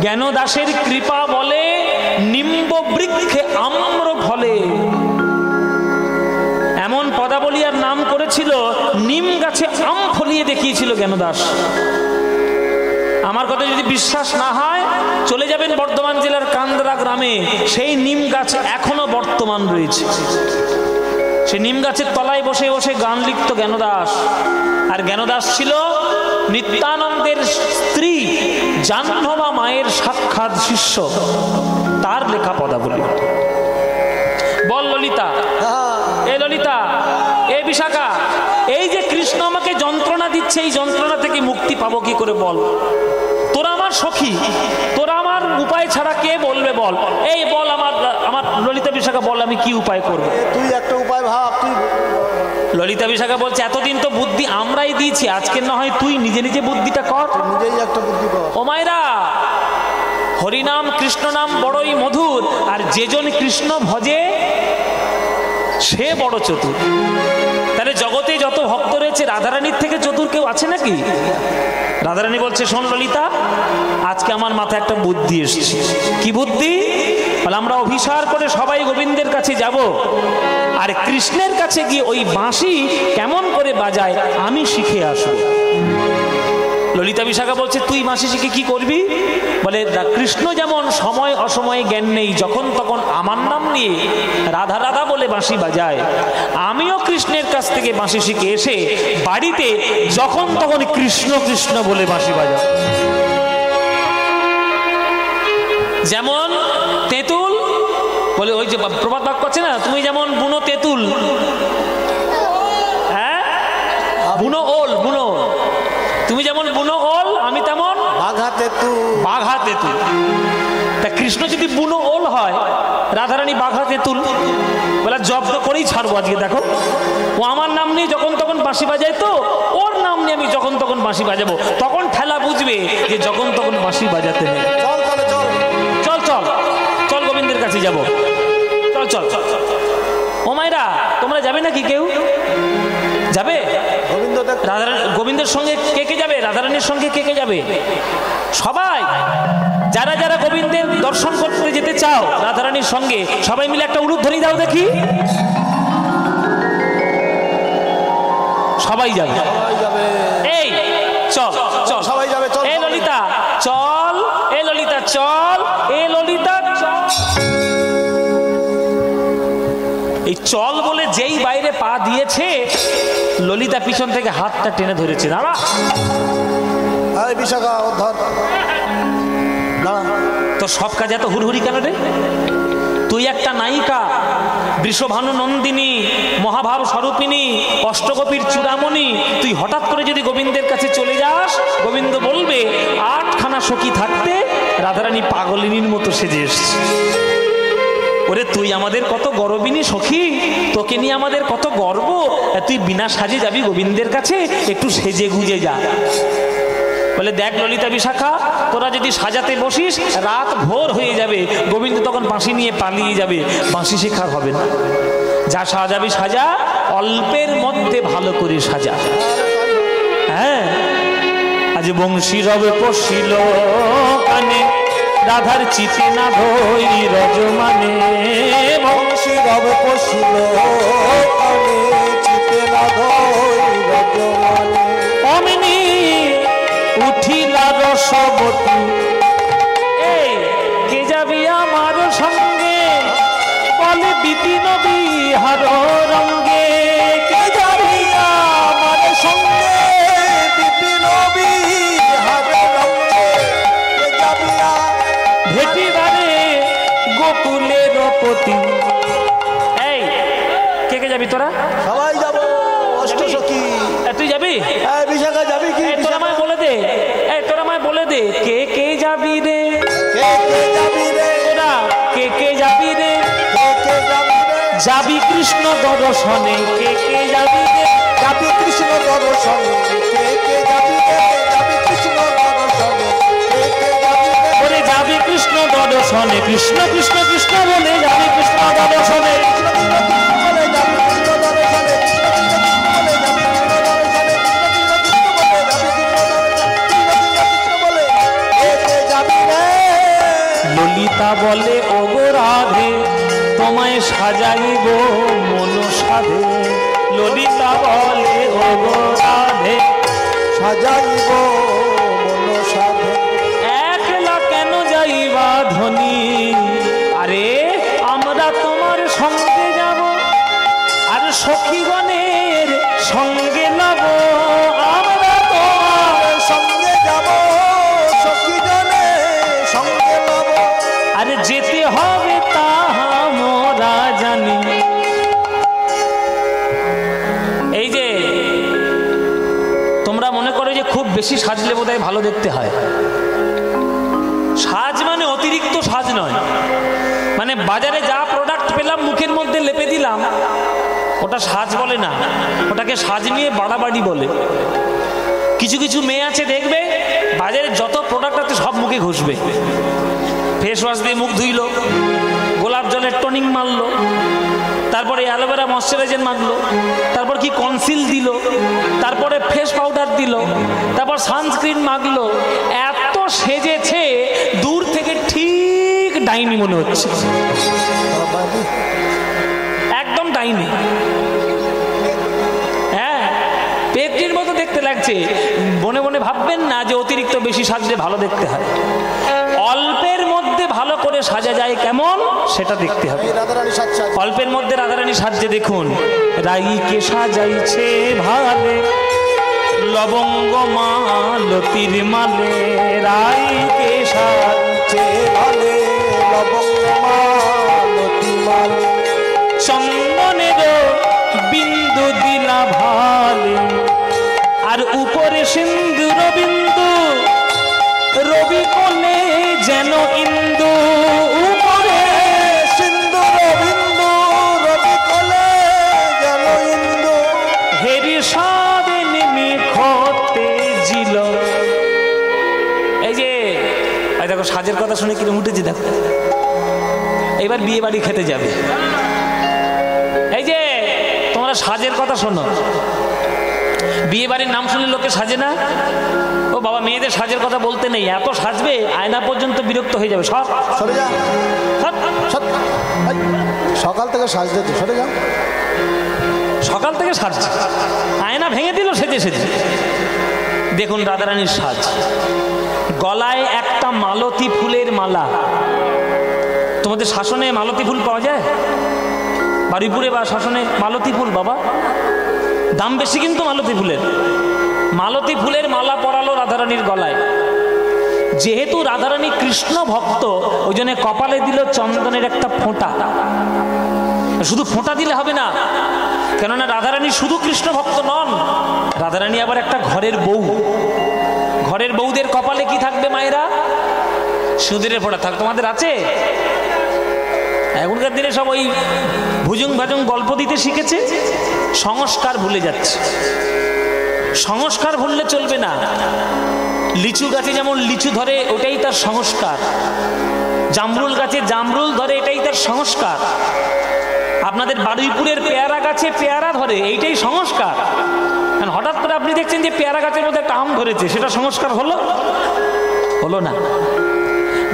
জ্ঞানদাসের কৃপা বলে নিম্ব বৃক্ষে আম্র ফলে, এমন পদাবলী আর নাম করেছিল, নিম গাছে আম ফলিয়ে দেখিয়েছিল জ্ঞানদাস। আমার কথা যদি বিশ্বাস না হয়, চলে যাবেন বর্ধমান জেলার কান্দরা গ্রামে, সেই নিম গাছ এখনো বর্তমান রয়েছে। সে নিম গাছের তলায় বসে বসে গান লিখত জ্ঞানদাস। আর জ্ঞানদাস ছিল নিত্যানন্দের স্ত্রী জাহ্নবা মায়ের সাক্ষাৎ শিষ্য, তার লেখা পদাবলী। বল ললিতা, এ ললিতা, এ বিশাখা, এই যে কৃষ্ণ আমাকে যন্ত্রণা দিচ্ছে, এই যন্ত্রণা থেকে মুক্তি পাবো কি করে বল? তোরা আমার সখী, তোরা আমার উপায় ছাড়া কে বলবে বল? এই বল, আমার আমার ললিতা বিশাখা বল, আমি কি উপায় করব? তুই একটা উপায় ভাব। তুই ললিতা বিশাখা বলছে, এতদিন তো বুদ্ধি আমরাই দিয়েছি, আজকে না হয় তুই নিজে নিজে বুদ্ধিটা কর। নিজেই একটা বুদ্ধি কর। ও মায়েরা, হরিনাম কৃষ্ণ নাম বড়ই মধুর, আর যেজন কৃষ্ণ ভজে সে বড় চতুর। তাহলে জগতে যত ভক্ত রয়েছে, রাধারানীর থেকে চতুর কেউ আছে নাকি? রাধারানী বলছে, শোন ললিতা, আজকে আমার মাথায় একটা বুদ্ধি এসেছে। কি বুদ্ধি? বলে, আমরা অভিসার করে সবাই গোবিন্দের কাছে যাব, আর কৃষ্ণের কাছে গিয়ে ওই বাঁশি কেমন করে বাজায় আমি শিখে আসবো। ললিতা বিশাখা বলছে, তুই বাঁশি শিখে কি করবি? বলে, কৃষ্ণ যেমন সময় অসময়ে জ্ঞান নেই, যখন তখন আমার নাম নিয়ে রাধা রাধা বলে বাঁশি বাজায়, আমিও কৃষ্ণের কাছ থেকে বাঁশি শিখে এসে বাড়িতে যখন তখন কৃষ্ণ কৃষ্ণ বলে বাঁশি বাজায়। যেমন তেঁতুল, বলে ওই যে প্রবাদ বাক্য আছে না, তুমি যেমন বুনো তেঁতুল, হ্যাঁ বুনো ওল, বুনো, তুমি যেমন বুনো ওল, আমি তেমন বাঘা তেঁতুল। বাঘা তেঁতুল। তা কৃষ্ণ যদি বুনো ওল হয়, রাধারানী বাঘা তেঁতুল, বলে জব্দ করেই ছাড়বো আজকে। দেখো ও আমার নাম নিয়ে যখন তখন বাঁশি বাজায়, তো ওর নাম নিয়ে আমি যখন তখন বাঁশি বাজাবো, তখন ঠেলা বুঝবে যে যখন তখন বাঁশি বাজাতে নেই। চল তাহলে চল। চল চল চল, গোবিন্দের কাছে যাব। চল চল চল। ও মায়েরা, তোমরা যাবে নাকি? কেউ যাবে? গোবিন্দ দেখ, রাধারানী গোবিন্দের সঙ্গে কে কে যাবে? রাধারানীর সঙ্গে কে কে যাবে? সবাই। যারা যারা গোবিন্দের দর্শন করতে যেতে চাও রাধারানীর সঙ্গে, সবাই মিলে একটা উলুধ্বনি দাও দেখি। সবাই যাবে, সবাই যাবে, এই চল চল, সবাই যাবে, চল। এ ললিতা চল, এ ললিতা চল, এ ললিতা চল। এই চল বলে যেই বাইরে পা দিয়েছে, ললিতা পিছন থেকে হাতটা টেনে ধরেছে। দাঁড়া, এই বিশাখা ও ধর, দাঁড়া। তো সব কাজ এত হুড়হুড়ি কেন রে? তুই একটা নায়িকা, বৃষভানু নন্দিনী, মহাভাব স্বরূপিণী, অষ্টগোপীর চূড়ামণি, তুই হঠাৎ করে যদি গোবিন্দের কাছে চলে যাস, গোবিন্দ বলবে 8খানা সখী থাকতে রাধারানী পাগলিনীর মতো সেজে এসছে। ওরে তুই আমাদের কত গর্বিনী সখী, তোকে নিয়ে আমাদের কত গর্ব, তুই বিনা সাজে যাবি গোবিন্দের কাছে? একটু সেজে গুজে যা। বলে দেখ ললিতা বিশাখা, তোরা যদি সাজাতে বসিস রাত ভোর হয়ে যাবে, গোবিন্দ তখন বাঁশি নিয়ে পালিয়ে যাবে, বাঁশি শেখা হবে না। যা সাজাবি সাজা, অল্পের মধ্যে ভালো করে সাজা। হ্যাঁ, আজ বংশী রবে পশিল কানে, রাধার চিতে না ধই রজমানে। বংশী রবে পশিল কানে, চিতে না ধই রজমানে। অমনি উঠিলা রসবতী, এই কে যাবি আমার সঙ্গে? বলে বিপিন বিহার রঙ্গে। কে যাবি আমার সঙ্গে? বিপিন বিহার রঙ্গে। কে যাবি ভেটিবারে গোকুলের পতি। এই কে কে যাবি তোরা? সবাই যাব, অষ্টসখী। তুই যাবি? এই বিশাখা যাবি কি? তোরা আমায় বলে দে, তোরা আমায় বলে দে, কে কে যাবি রে? কে কে যাবি রে? তোরা কে কে যাবি রে? কে কে যাবি রে? যাবি কৃষ্ণ দর্শনে, কে কে যাবি রে? যাবি কৃষ্ণ দর্শনে, কে কে যাবি রে? যাবি কৃষ্ণ দর্শনে, কে কে যাবি রে? ওরে যাবি কৃষ্ণ দর্শনে, কৃষ্ণ কৃষ্ণ কৃষ্ণ বলে যাবি কৃষ্ণ দর্শনে। ললিতা বলে ওগো রাধে, তোমায় সাজাইব মন সাধে। ললিতা বলে ওগো রাধে, সাজাইব মন সাধে। একলা কেন যাইবা ধনী? আরে আমরা তোমার সঙ্গে যাব, আর সখীগণের সঙ্গে নব। আমরা তোমার সঙ্গে যাব, সখীজনের সঙ্গে লব। আরে যেতে হবে তাহা মোরা জানি। এই যে তোমরা মনে করো যে খুব বেশি সাজলে বোধহয় ভালো দেখতে হয়। সাজ মানে অতিরিক্ত সাজ নয়, মানে বাজারে যা প্রোডাক্ট পেলাম মুখের মধ্যে লেপে দিলাম, ওটা সাজ বলে না, ওটাকে সাজ নিয়ে বাড়াবাড়ি বলে। কিছু কিছু মেয়ে আছে দেখবে বাজারে যত প্রোডাক্ট আছে সব মুখে ঘষবে, ফেস ওয়াশ দিয়ে মুখ ধুইলো, গোলাপ জলের টনিং মারলো, তারপরে অ্যালোভেরা ময়শ্চারাইজার মাখলো, তারপর কি কনসিল দিল, তারপরে ফেস পাউডার দিল, তারপর সানস্ক্রিন মাখলো। এত সেজেছে দূর থেকে ঠিক ডাইনি মনে হচ্ছে, একদম ডাইনি। হ্যাঁ, পেটটির মতো দেখতে লাগছে। মনে মনে ভাববেন না যে অতিরিক্ত বেশি সাজলে ভালো দেখতে হয়। অল্পের মধ্যে ভালো করে সাজা যায় কেমন সেটা দেখতে হবে। রাধারানী সাজ। অল্পের মধ্যে রাধারানী সাজছে দেখুন। রাইকে সাজাইছে ভালে, লবঙ্গ মালতির মালে। রাইকে সাজছে ভালে, লবঙ্গ মালতি মালে। চন্দনের বিন্দু দিলা ভালে, আর উপরে সিন্দুর বিন্দু, রবি কোলে যেন ইন্দু। উপরে সিন্দুর দেখো সাজের কথা শুনে কিরম উঠেছি দেখো। এবার বিয়ে বাড়ি খেতে যাবে। এই যে তোমরা সাজের কথা শোনো, বিয়ে বাড়ির নাম শুনলে লোকে সাজে না? ও বাবা, মেয়েদের সাজের কথা বলতে নেই, এত সাজবে আয়না পর্যন্ত বিরক্ত হয়ে যাবে। সব সরে যা, সব সকাল থেকে সাজতে তো, সরে যা। সকাল থেকে সাজছে, আয়না ভেঙে দিল সেজে সেজে। দেখুন রাধারানীর সাজ, গলায় একটা মালতী ফুলের মালা। তোমাদের শাসনে মালতী ফুল পাওয়া যায়? বারুইপুরে বা শাসনে মালতী ফুল বাবা, দাম বেশি কিন্তু মালতী ফুলের। মালতী ফুলের মালা পরালো রাধারানীর গলায়। যেহেতু রাধারানী কৃষ্ণ ভক্ত, ওই জন্য কপালে দিল চন্দনের একটা ফোঁটা। শুধু ফোঁটা দিলে হবে না, কেননা রাধারানী শুধু কৃষ্ণ ভক্ত নন, রাধারানী আবার একটা ঘরের বউ। ঘরের বউদের কপালে কি থাকবে মায়েরা? সিঁদুরের ফোঁটা থাক। তোমাদের আছে? এখনকার দিনে সব ওই ভুজুং ভাজুং গল্প দিতে শিখেছে, সংস্কার ভুলে যাচ্ছে। সংস্কার ভুললে চলবে না। লিচু গাছে যেমন লিচু ধরে, ওটাই তার সংস্কার। জামরুল গাছে জামরুল ধরে, এটাই তার সংস্কার। আপনাদের বারুইপুরের পেয়ারা গাছে পেয়ারা ধরে, এইটাই সংস্কার। হঠাৎ করে আপনি দেখছেন যে পেয়ারা গাছের মধ্যে একটা আম ধরেছে, সেটা সংস্কার হলো? হলো না।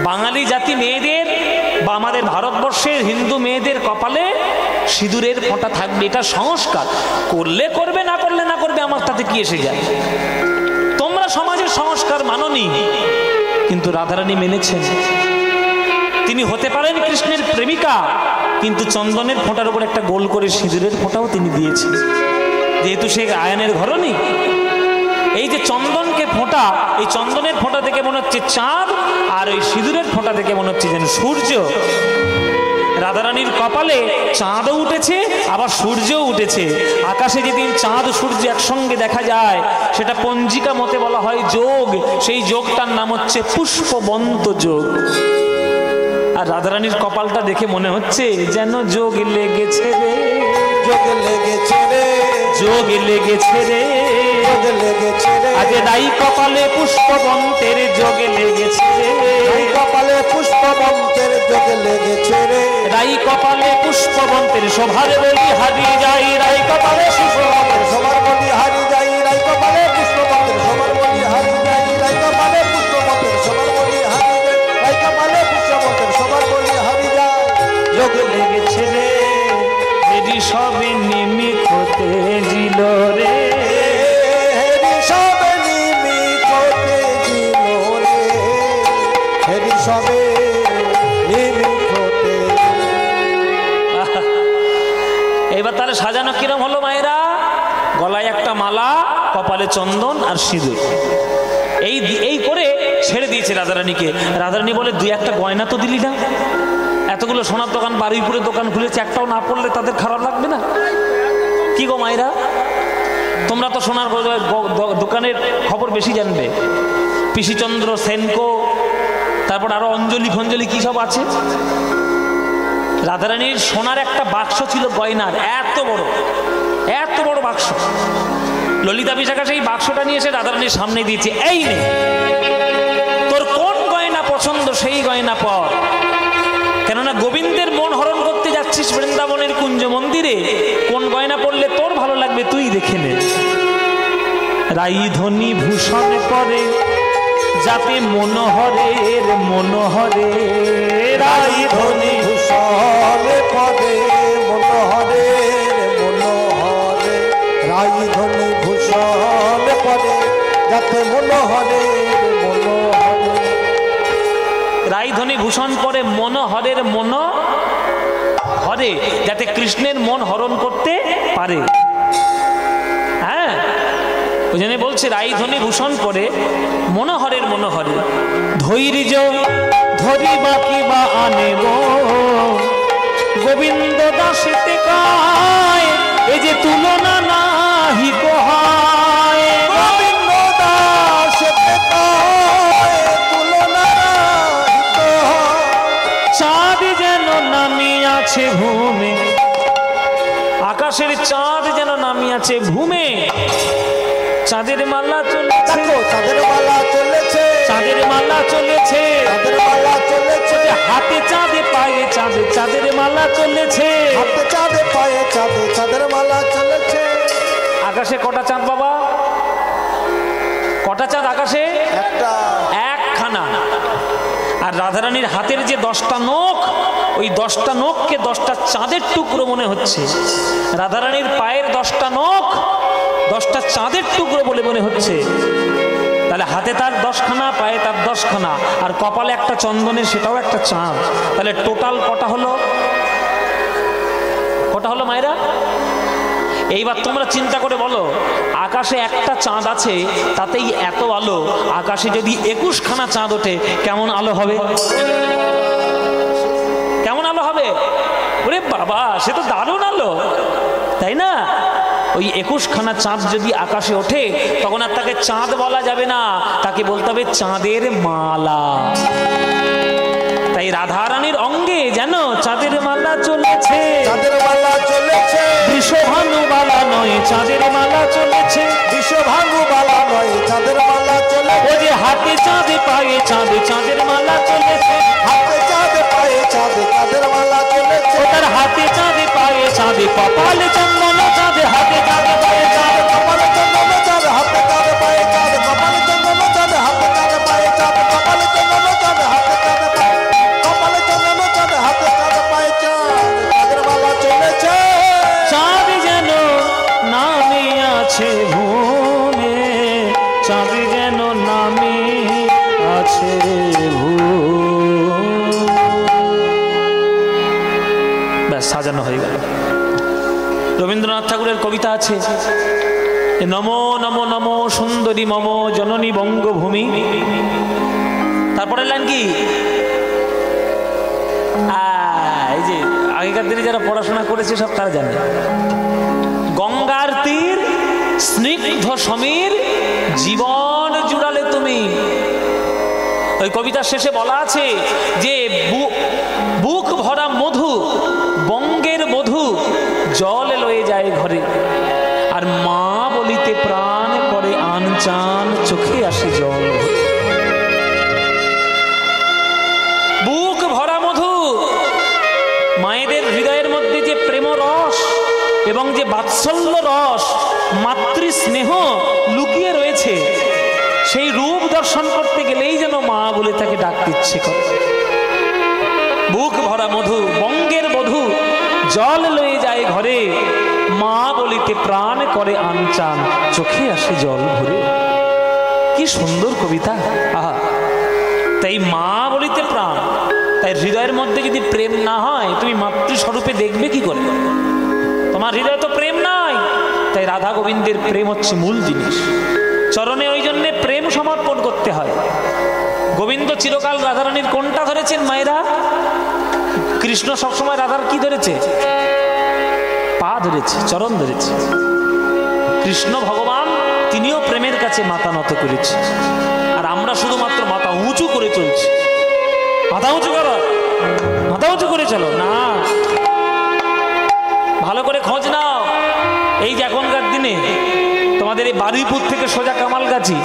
বাঙালি জাতি মেয়েদের বা আমাদের ভারতবর্ষের হিন্দু মেয়েদের কপালে সিঁদুরের ফোঁটা থাকবে, এটা সংস্কার। করলে করবে, না করলে না করবে, আমার তাতে কি এসে যায়? তোমরা সমাজের সংস্কার মাননি, কিন্তু রাধারানী মেনেছেন। তিনি হতে পারেন কৃষ্ণের প্রেমিকা, কিন্তু চন্দনের ফোঁটার উপর একটা গোল করে সিঁদুরের ফোঁটাও তিনি দিয়েছেন, যেহেতু সে আয়নের ঘরণী। এই যে চন্দনকে ফোঁটা, এই চন্দনের ফোঁটা থেকে মনে হচ্ছে চাঁদ, আর ওই সিঁদুরের ফোঁটা থেকে মনে হচ্ছে যেন সূর্য। রাধারানীর কপালে চাঁদও উঠেছে, আবার সূর্যও উঠেছে। আকাশে যেদিন চাঁদ সূর্য একসঙ্গে দেখা যায়, সেটা পঞ্জিকা মতে বলা হয় যোগ। সেই যোগটার নাম হচ্ছে পুষ্পবন্ত যোগ। আর রাধারানীর কপালটা দেখে মনে হচ্ছে যেন যোগ লেগেছে রে, যোগ লেগেছে রে, যোগ লেগেছে রে, যোগ লেগেছে রে। আজ রাই কপালে পুষ্পবন্তের যোগ লেগেছে রে, রাই কপালে পুষ্পবন্তের যোগ লেগেছে রে। রাই কপালে পুষ্পবন্তের শোভার বলি হারিয়ে যাই, রাই কপালে পুষ্পবন্তের সবার বলি হারি যাই, রাই কপালে পুষ্পবন্তের সবার বলি হারি যাই, রাই কপালে পুষ্পবন্তের সবার বলি হারি যাই, রাই কপালে পুষ্পবন্তের সবার বলি হারি যায়। যোগ লেগেছে রে, এরি সবে নিমিত হতে জিল রে, হেরি সবে নিমিত হতে জিল রে, হেরি সবে নিমিত হতে। এবার তাহলে সাজানো কিরম হলো মায়েরা? গলায় একটা মালা, কপালে চন্দন আর সিঁদুর, এই করে ছেড়ে দিয়েছে রাধারানীকে। রাধারানী বলে, দুই একটা গয়না তো দিলি না? এতগুলো সোনার দোকান বারুইপুরে দোকান খুলেছে, একটাও না পড়লে তাদের খারাপ লাগবে না? কি গো মায়েরা, তোমরা তো সোনার দোকানের খবর বেশি জানবে। পিসিচন্দ্র, সেনকো, তারপর আরো অঞ্জলি ফঞ্জলি কি সব আছে। রাধারানীর সোনার একটা বাক্স ছিল গয়নার, এত বড় বাক্স। ললিতা বিশাখা সেই বাক্সটা নিয়ে এসে রাধারানীর সামনে দিয়েছে, এই নে, তোর কোন গয়না পছন্দ সেই গয়না পর। কেননা গোবিন্দের মন হরণ করতে যাচ্ছিস বৃন্দাবনের কুঞ্জ মন্দিরে, কোন গয়না পরলে তোর ভালো লাগবে তুই দেখে নে। রাইধনী ভূষণ পরে যাতে মনোহরের মনোহরে, রাইধনী ভূষণ পরে মনোহরের মনোহরে, রাইধনী ভূষণ পরে যাতে মনোহরের মনোহরে। রাইধনী ভূষণ পরে মনোহরের মনোহরে, যাতে কৃষ্ণের মন হরণ করতে পারে। হ্যাঁ, ওই জন্য বলছে রাইধনী ভূষণ পরে মনোহরের মনোহরে, ধৈর্য ধরি বাকি বা আনে গো গোবিন্দ দাসেতে কায়, এই যে তুলনা নাহি কোহায়। গোবিন্দ দাসেতে কায়, তুলনা নাহি কোহায়। চাঁদ যেন নামিয়াছে ভূমে, আকাশের চাঁদ যেন নামিয়াছে ভূমে। চাঁদের মালা চলেছে, দেখো চাঁদের মালা চলেছে, চাঁদের মালা চলেছে, চাঁদের মালা চলেছে, হাতে চাঁদে পায়ে চাঁদে চাঁদের মালা চলেছে। হাতে চাঁদে পায়ে চাঁদে চাঁদের মালা চলেছে। আকাশে কটা চাঁদ বাবা? কটা চাঁদ আকাশে? একটা, একখানা। আর রাধারানীর হাতের যে 10টা নখ, ওই 10টা নখকে 10টা চাঁদের টুকরো মনে হচ্ছে। রাধারানীর পায়ের 10টা নখ 10টা চাঁদের টুকরো বলে মনে হচ্ছে। তাহলে হাতে তার 10খানা, পায়ে তার 10খানা, আর কপালে একটা চন্দনের, সেটাও একটা চাঁদ। তাহলে টোটাল কটা হলো? কটা হলো মায়েরা? এইবার তোমরা চিন্তা করে বলো, আকাশে একটা চাঁদ আছে, তাতেই এত আলো। আকাশে যদি 21খানা চাঁদ ওঠে, কেমন আলো হবে? কেমন আলো হবে? ওরে বাবা, সে তো দারুণ আলো, তাই না? ওই 21খানা চাঁদ যদি আকাশে ওঠে, তখন আর তাকে চাঁদ বলা যাবে না, তাকে বলতে হবে চাঁদের মালা। তাই রাধারানীর অঙ্গে যেন চাঁদের মালা চলেছে, চাঁদের মালা চলেছে, বিশ্বভানু বালা নয় চাঁদের মালা চলেছে, বিশ্বভানু বালা নয় চাঁদের মালা চলেছে। ও যে হাতে চাঁদে পায়ে চাঁদে চাঁদের মালা চলেছে, হাতে চাঁদে পায়ে চাঁদে চাঁদের মালা চলেছে। ও তার হাতে চাঁদে পায়ে চাঁদে, কপালে চন্দন চাঁদে, হাতে চাঁদে পায়ে চাঁদে, কপালে চন্দন চাঁদ, হাতে চাঁদে পায়ে চাঁদ, কপালে চন্দন চাঁদ, হাতে চাঁদে পায়ে চাঁদ, কপালে চন্দন চাঁদ, হাতে চাঁদে পায়ে, কপালে চন্দন চাঁদ, হাতে চাঁদে পায়ে চাঁদ, চাঁদের মালা চলেছে। চাঁদ যেন নামে আছে ভূমে, চাঁদ যেন নামে আছে ব্যাস, সাজানো হয়ে গেল। রবীন্দ্রনাথ ঠাকুরের কবিতা আছে, নমো নমো নমো সুন্দরী মম জননী বঙ্গভূমি। তারপরের লাইন কি? এই যে আগেকার দিনে যারা পড়াশোনা করেছে সব তারা জানে, গঙ্গার তীর স্নিগ্ধ সমীর জীবন জুড়ালে তুমি। ওই কবিতার শেষে বলা আছে যে বুক ভরা মধু বঙ্গের বধূ জল লয়ে যায় ঘরে, আর মা বলিতে প্রাণ করে আনচান চোখে আসে জল। বুক ভরা মধু, মায়েদের হৃদয়ের মধ্যে যে প্রেম রস এবং যে বাৎসল্য রস, মাতৃ স্নেহ লুকিয়ে রয়েছে, সেই রূপ দর্শন করতে গেলেই যেন মা বলে তাকে ডাকতে ইচ্ছে করে। বুক ভরা মধু বঙ্গের বধূ জল লয়ে যায় ঘরে, মা বলিতে প্রাণ করে আনচান চোখে আসে জল ভরে। কি সুন্দর কবিতা! আহা, তাই মা বলিতে প্রাণ। তাই হৃদয়ের মধ্যে যদি প্রেম না হয়, তুমি মাতৃস্বরূপে দেখবে কি করে? তোমার হৃদয়ে তো প্রেম নাই। তাই রাধা গোবিন্দের প্রেম হচ্ছে মূল জিনিস। চরণে ওই জন্যে প্রেম সমর্পণ করতে হয়। গোবিন্দ চিরকাল রাধারানীর কোনটা ধরেছেন মায়েরা? কৃষ্ণ সবসময় রাধার কি ধরেছে? পা ধরেছে, চরণ ধরেছে। কৃষ্ণ ভগবান তিনিও প্রেমের কাছে মাথা নত করেছে, আর আমরা শুধুমাত্র মাথা উঁচু করে চলছি। মাথা উঁচু করো, মাথা উঁচু করে চলো না। ভালো করে খোঁজ নাও, এই যে এখনকার দিনে তোমাদের এই বারুইপুর থেকে সোজা কামালগাছি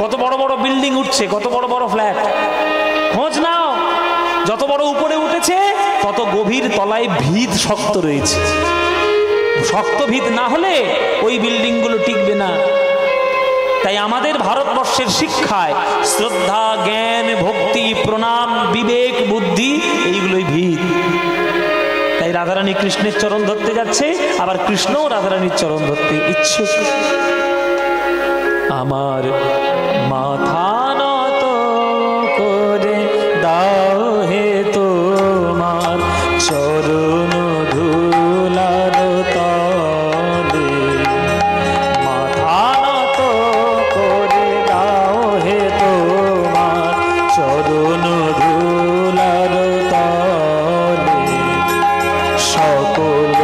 কত বড় বড় বিল্ডিং উঠছে, কত বড় বড় ফ্ল্যাট। খোঁজ নাও, যত বড় উপরে উঠেছে তত গভীর তলায় ভিত শক্ত রয়েছে। শক্ত ভিত না হলে ওই বিল্ডিংগুলো টিকবে না। তাই আমাদের ভারতবর্ষের শিক্ষায় শ্রদ্ধা, জ্ঞান, ভক্তি, প্রণাম, বিবেক, বুদ্ধি, এইগুলোই ভিত। তাই রাধারানী কৃষ্ণের চরণ ধরতে যাচ্ছে, আবার কৃষ্ণও রাধারানীর চরণ ধরতে ইচ্ছুক। আমার মাথা নত করে দাও হে তোমার চরণ ধুলার তলে, মাথা নত করে দাও হে তোমার চরণ ধুলার তলে, সকল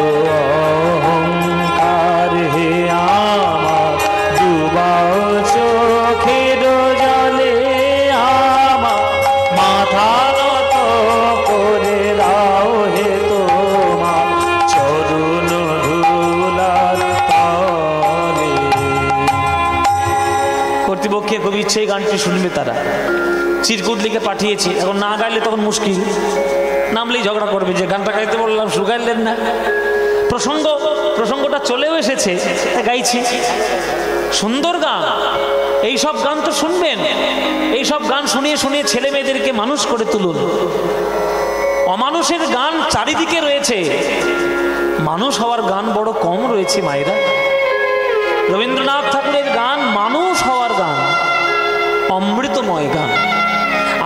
অহংকার হে আমার ডুবাও চোখের জলে, আমার মাথা নত করে দাও হে তোমার চরণ ধুলার তলে। কর্তৃপক্ষের খুব ইচ্ছে এই গানটি শুনবে তারা। চিরকুটলিকে পাঠিয়েছি, এখন না গাইলে তখন মুশকিল, নামলেই ঝগড়া করবে যে গানটা গাইতে বললাম শুরু গাইলেন না। প্রসঙ্গটা চলেও এসেছে, গাইছি। সুন্দর গান, এইসব গান তো শুনবেন, এইসব গান শুনিয়ে শুনিয়ে ছেলে মেয়েদেরকে মানুষ করে তুলুন। অমানুষের গান চারিদিকে রয়েছে, মানুষ হওয়ার গান বড় কম রয়েছে মায়েরা। রবীন্দ্রনাথ ঠাকুরের গান মানুষ হওয়ার গান, অমৃতময় গান।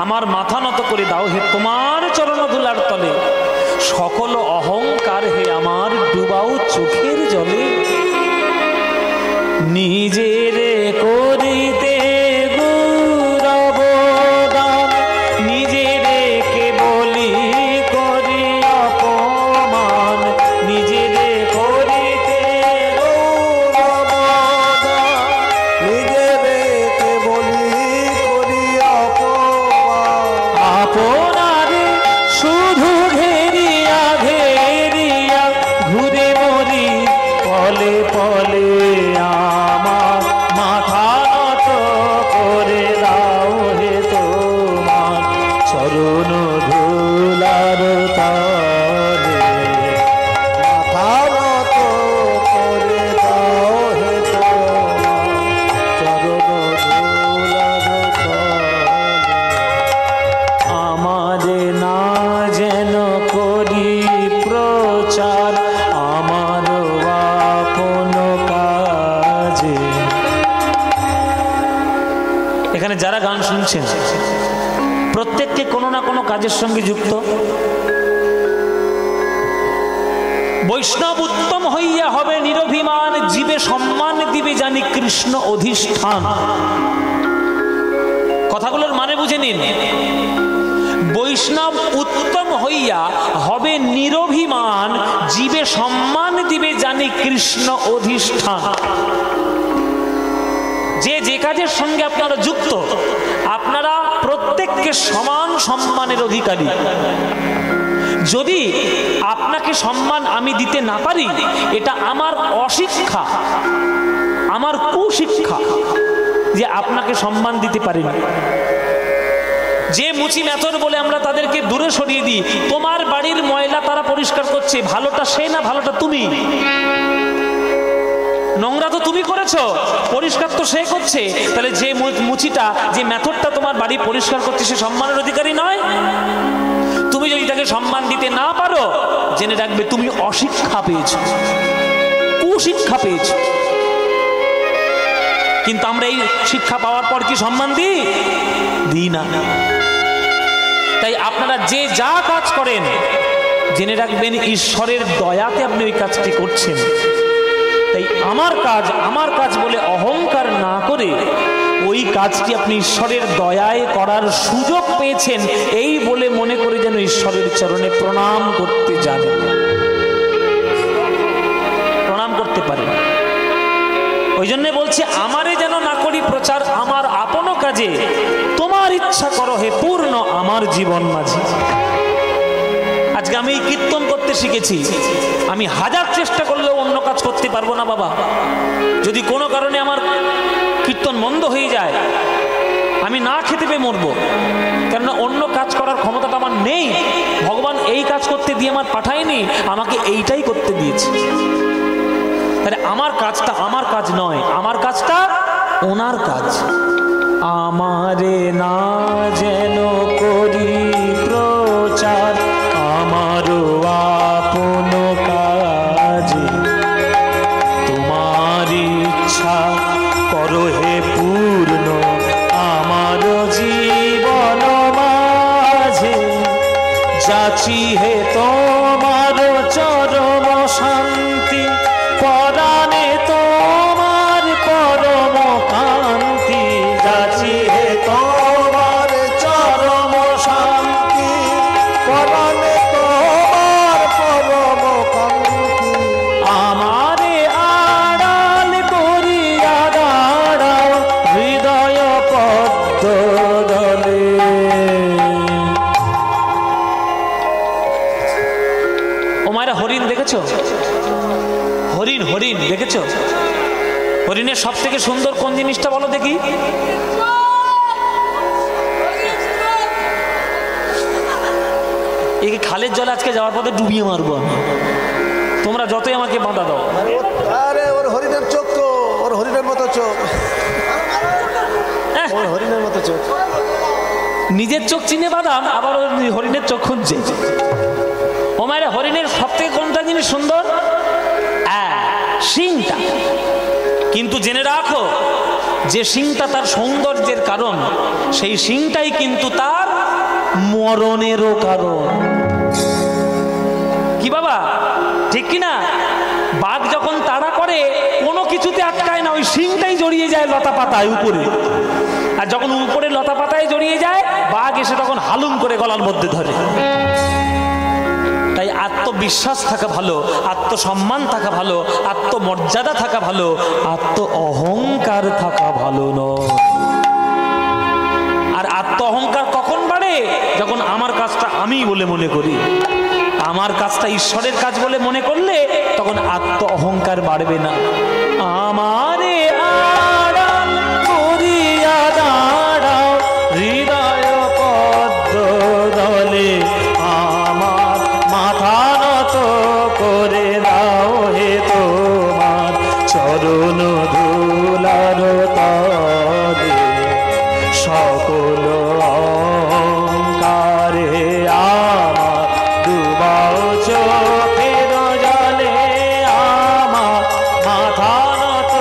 আমার মাথা নত করে দাও হে তোমার চরণ ধুলার তলে, সকল অহংকার হে আমার ডুবাও চোখের জলে। নিজের করিতে গৌরব দান, নিজের কে বলি করি অপমান, নিজের করিতে গৌরব দান, নিজেদেরকে বলি করি অপমান। আপনারে শুধু ঘেরিয়া ঘেরিয়া ঘুরে মরি পলে পলে, আমার মাথা নত করে দাও হে তোমার চরণ ধুলার তলে। মাথা নত করে দাও হে তোমার চরণ ধুলার তলে। আমারে না যেন করি প্রচার আমার আপন কাজে। এখানে যারা গান শুনছেন প্রত্যেককে কোনো না কোনো কাজের সঙ্গে যুক্ত। বৈষ্ণব উত্তম হইয়া হবে নিরভিমান, জীবে সম্মান দিবে জানি কৃষ্ণ অধিষ্ঠান। কথাগুলোর মানে বুঝে নিন। বৈষ্ণব উত্তম হইয়া হবে নিরভিমান, জীবে সম্মান দিবে জানি কৃষ্ণ অধিষ্ঠান। যে যে কাজের সঙ্গে আপনারা যুক্ত, আপনারা প্রত্যেককে সমান সম্মানের অধিকারী। যদি আপনাকে সম্মান আমি দিতে না পারি, এটা আমার অশিক্ষা, আমার কুশিক্ষা যে আপনাকে সম্মান দিতে পারি না। যে মুচি মেথর বলে আমরা তাদেরকে দূরে সরিয়ে দিই, তোমার বাড়ির ময়লা তারা পরিষ্কার করছে, ভালোটা সে না ভালোটা তুমি? নোংরা তো তুমি করেছো, পরিষ্কার তো সে করছে। তাহলে যে মুচিটা, যে মেথডটা তোমার বাড়ি পরিষ্কার করছে, সে সম্মানের অধিকারী নয়? তুমি যদি তাকে সম্মান দিতে না পারো, জেনে রাখবে তুমি অশিক্ষা পেয়েছো, কুশিক্ষা পেয়েছো। কিন্তু আমরা এই শিক্ষা পাওয়ার পর কি সম্মান দিই না। তাই আপনারা যে যা কাজ করেন, জেনে রাখবেন ঈশ্বরের দয়াতে আপনি ওই কাজটি করছেন। তাই আমার কাজ বলে অহংকার না করে ওই কাজটি আপনি ঈশ্বরের দয়ায় করার সুযোগ পেয়েছেন, এই বলে মনে করে যেন ঈশ্বরের চরণে প্রণাম করতে জানেন, প্রণাম করতে পারেন। ওই জন্য বলছে আমারে যেন না করি প্রচার আমার আপন কাজে, তোমার ইচ্ছা করো হে পূর্ণ আমার জীবন মাঝে। আজকে আমি কীর্তন করতে শিখেছি, আমি হাজার চেষ্টা করলেও অন্য কাজ করতে পারবো না বাবা। যদি কোনো কারণে আমার কীর্তন বন্ধ হয়ে যায়, আমি না খেতে পেয়ে মরবো, কেননা অন্য কাজ করার ক্ষমতাটা আমার নেই। ভগবান এই কাজ করতে দিয়ে আমার পাঠায়নি, আমাকে এইটাই করতে দিয়েছে। তাহলে আমার কাজটা আমার কাজ নয়, আমার কাজটা ওনার কাজ। আমারে না যেন করি প্রচার আমার আপন কাজে, তোমার ইচ্ছা করো হে পূর্ণ আমার জীবন মাঝে। যাচি হে তোমার চরম শান্তি, পরাণে তোমার পরম কান্তি। যাচি হে তোমার চরম শান্তি, পরাণে তোমার পরম কান্তি। আমারে আড়াল করিয়া দাঁড়াও হৃদয় পদ্ম দলে। ও মায়েরা, হরিণ দেখেছো? হরিণ দেখেছো? হরিণের সব থেকে সুন্দর কোন জিনিসটা বলো দেখি? এই খালের জল আজকে যাওয়ার পথে ডুবিয়ে মারবো আমি, তোমরা যতই আমাকে বাধা দাও। আরে ওর হরিণের চোখ তো, ওর হরিণের মতো চোখ, ওর হরিণের মতো চোখ। নিজের চোখ চিনে বাদাম, আবার ওর হরিণের চোখ খুঁজছে। ও মায়ের হরিণের সব থেকে কোনটা জিনিস সুন্দর? শিংটা। কিন্তু জেনে রাখো, যে শিংটা তার সৌন্দর্যের কারণ, সেই শিংটাই কিন্তু তার মরণেরও কারণ। কি বাবা, ঠিক কিনা? বাঘ যখন তাড়া করে কোনো কিছুতে আটকায় না, ওই শিংটাই জড়িয়ে যায় লতা পাতায় উপরে। আর যখন উপরে লতা পাতায় জড়িয়ে যায়, বাঘ এসে তখন হালুম করে গলার মধ্যে ধরে। তাই আত্মবিশ্বাস থাকা ভালো, আত্মসম্মান থাকা ভালো, আত্মমর্যাদা থাকা ভালো, আত্ম অহংকার থাকা ভালো নয়। আর আত্ম অহংকার কখন বাড়ে? যখন আমার কাজটা আমি বলে মনে করি, আমার কাজটা ঈশ্বরের কাজ বলে মনে করলে তখন আত্ম অহংকার বাড়বে না। আমারে আড়াল করিয়া দাঁড়াও হৃদয় পদ্ম দলে, আমার মাথা নত করে দাও হে তোমার চরণ ধুলার তলে, সকল অহংকারে আমার ডুবাও চোখের জলে, আমার মাথা নত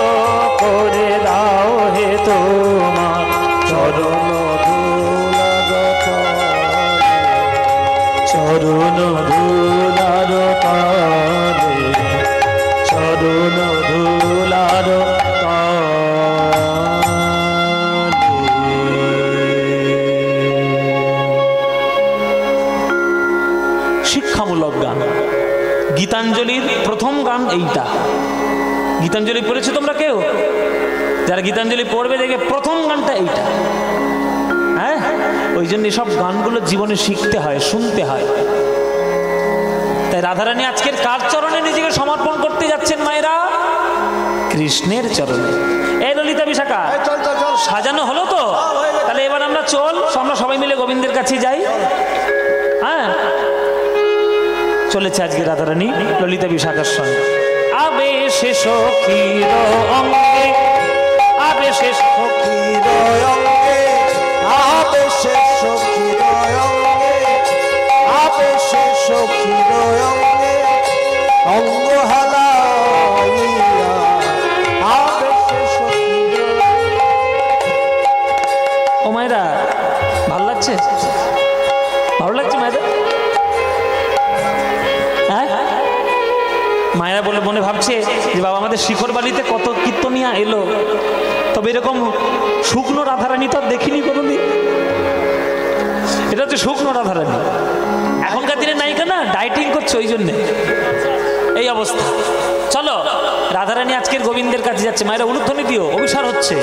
করে দাও হে তোমার চরণ ধুলার তলে, চরণ ধুলার তলে, চরণ ধুলার শিক্ষামূলক গান। গীতাঞ্জলির প্রথম গান এইটা। গীতাঞ্জলি পড়েছো তোমরা কেউ? যারা গীতাঞ্জলি পড়বে দেখে প্রথম গানটা এইটা। হ্যাঁ, ওই জন্য সব গানগুলো জীবনে শিখতে হয়, শুনতে হয়। তাই রাধারানী আজকের কার চরণে নিজেকে সমর্পণ করতে যাচ্ছেন মায়েরা? কৃষ্ণের চরণে। এই ললিতা বিশাখা, চল চল চল, সাজানো হলো তো? তাহলে এবার আমরা আমরা সবাই মিলে গোবিন্দের কাছে যাই। হ্যাঁ, চলেছে আজকে রাধারানী ললিতা বিশাখার সঙ্গে। আবেশে সখীর অঙ্গে, আবেশে সখীর অঙ্গে, আবেশে সখীর অঙ্গে, আবেশে সখীর অঙ্গে, অঙ্গ হালাইয়া আবেশে সখীর। ও মায়েরা, ভালো লাগছে? ভালো লাগছে মায়েরা? হ্যাঁ, মায়েরা বলে মনে ভাবছে যে বাবা আমাদের শিখর বাড়িতে কত কীর্তনিয়া এলো, তবে এরকম শুকনো রাধারানী তো আর দেখিনি কোনোদিন। এটা হচ্ছে শুকনো রাধারানী। এখনকার দিনে নায়িকা না, ডায়েটিং করছে, ওই জন্যে এই অবস্থা। চলো, রাধারানী আজকের গোবিন্দের কাছে যাচ্ছে। মায়েরা উলুধ্বনি দিও, অভিসার হচ্ছে।